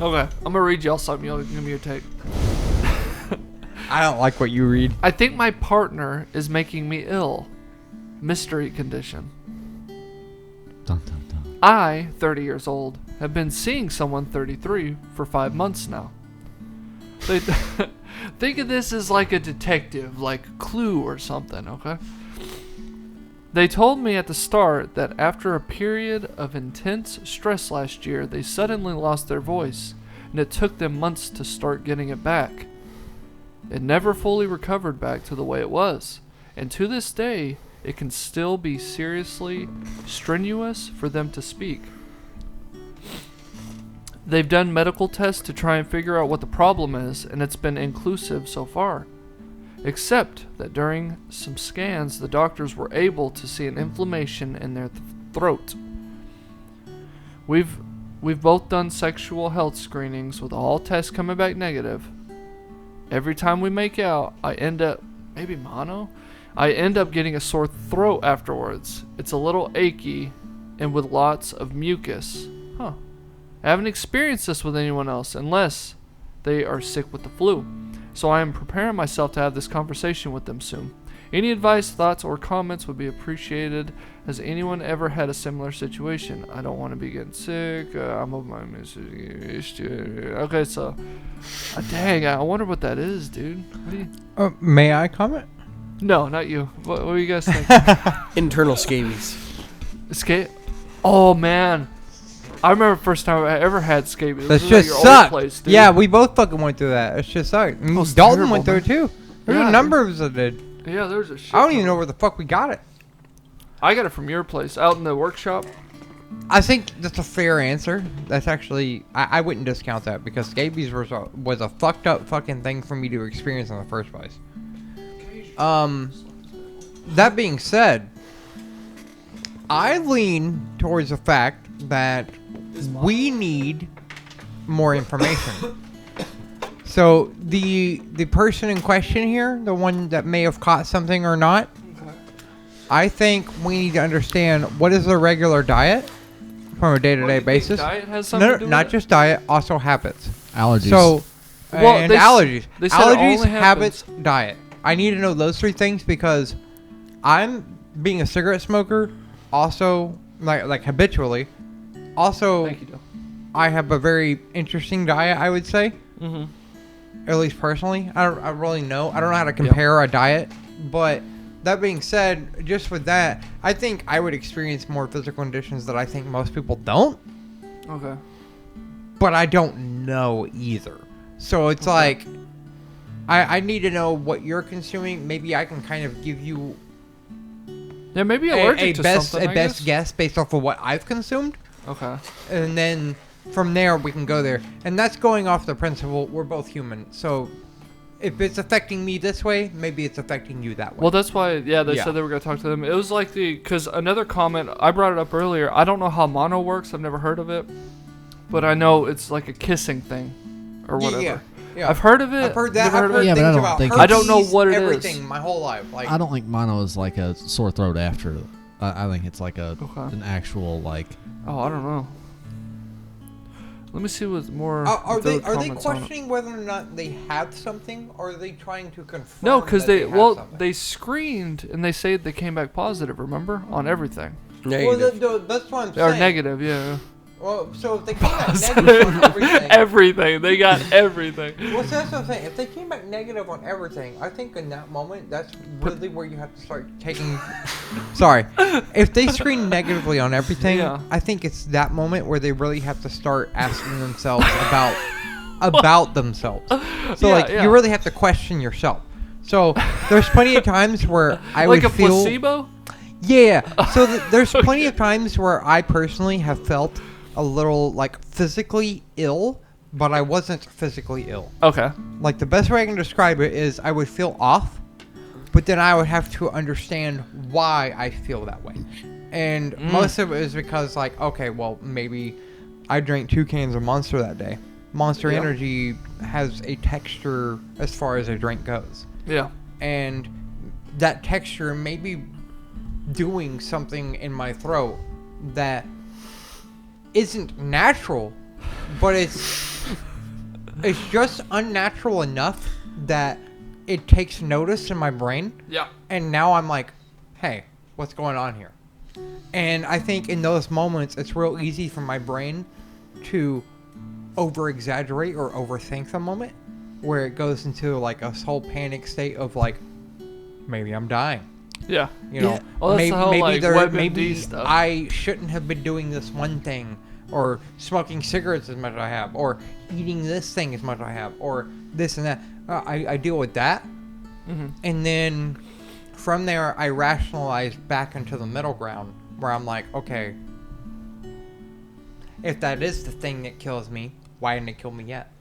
Okay, I'm gonna read y'all something. Y'all give me your take. I don't like what you read. I think my partner is making me ill. Mystery condition. Dun, dun, dun. I, 30 years old, have been seeing someone 33 for 5 months now. They think of this as like a detective, like Clue or something, okay? They told me at the start that after a period of intense stress last year, they suddenly lost their voice, and it took them months to start getting it back. It never fully recovered back to the way it was, and to this day, it can still be seriously strenuous for them to speak. They've done medical tests to try and figure out what the problem is, and it's been inconclusive so far. Except that during some scans, the doctors were able to see an inflammation in their throat. We've both done sexual health screenings with all tests coming back negative. Every time we make out, I end up getting a sore throat afterwards. It's a little achy and with lots of mucus. Huh. I haven't experienced this with anyone else unless they are sick with the flu. So I am preparing myself to have this conversation with them soon. Any advice, thoughts, or comments would be appreciated. Has anyone ever had a similar situation? I don't want to be getting sick. I'm of my message. Okay, so... dang, I wonder what that is, dude. What do you... May I comment? No, not you. What do you guys think? Internal scabies. Oh, man. I remember the first time I ever had scabies. That just sucked. Yeah, we both fucking went through that. It just sucked. Dalton terrible, went through it too. There's a number of us that did. Yeah, there's a shit. I don't even know where the fuck we got it. I got it from your place, out in the workshop. I think that's a fair answer. That's actually... I wouldn't discount that because scabies was a fucked up fucking thing for me to experience in the first place. That being said, I lean towards the fact that we need more information. So the person in question here, the one that may have caught something or not, I think we need to understand what is their regular diet from a day-to-day basis. Diet has something to do not with just diet, also habits. Allergies. So, and allergies. They said Allergies, it only habits, diet. I need to know those three things because I'm being a cigarette smoker, also like habitually. Also, Thank you, Joe. I have a very interesting diet, I would say. Mm-hmm. At least personally. I really know. I don't know how to compare a diet. But that being said, just with that, I think I would experience more physical conditions that I think most people don't. Okay. But I don't know either. So it's like, I need to know what you're consuming. Maybe I can kind of give you maybe allergic to something, a best guess based off of what I've consumed. Okay. And then from there, we can go there. And that's going off the principle, we're both human. So if it's affecting me this way, maybe it's affecting you that way. Well, that's why, they said they were going to talk to them. It was like because another comment, I brought it up earlier. I don't know how mono works. I've never heard of it. But I know it's like a kissing thing or whatever. Yeah. I've heard of it. I've heard that. I've heard but I don't about think herpes, I don't know what it is. everything my whole life. Like, I don't think mono is like a sore throat after. I think it's like an actual like. Oh, I don't know. Let me see what's more. Are they questioning whether or not they have something, or are they trying to confirm? No, because something? they screened and they say they came back positive. Remember, on everything. Negative. Well, that's what I'm saying. Or negative, yeah. Well, so if they came back negative on everything, everything, they got everything. Well, so that's what I'm saying. If they came back negative on everything, I think in that moment, that's really where you have to start taking. Sorry, if they screen negatively on everything, I think it's that moment where they really have to start asking themselves about themselves. So you really have to question yourself. So there's plenty of times where I like would a feel placebo. Yeah. So there's plenty of times where I personally have felt a little like physically ill, but I wasn't physically ill. Okay. Like the best way I can describe it is I would feel off, but then I would have to understand why I feel that way. And most of it is because like, okay, well, maybe I drank 2 cans of Monster that day. Monster Energy has a texture as far as a drink goes. Yeah. And that texture may be doing something in my throat that isn't natural, but it's it's just unnatural enough that it takes notice in my brain. Yeah. And now I'm like, hey, what's going on here? And I think in those moments, it's real easy for my brain to over-exaggerate or overthink the moment, where it goes into like a whole panic state of like, maybe I'm dying. Yeah. You know, Yeah. Well, that's maybe, the whole, maybe, like, there, WebMD maybe stuff. I shouldn't have been doing this one thing, or smoking cigarettes as much as I have, or eating this thing as much as I have, or this and that. I deal with that. Mm-hmm. And then from there, I rationalize back into the middle ground where I'm like, okay, if that is the thing that kills me, why didn't it kill me yet?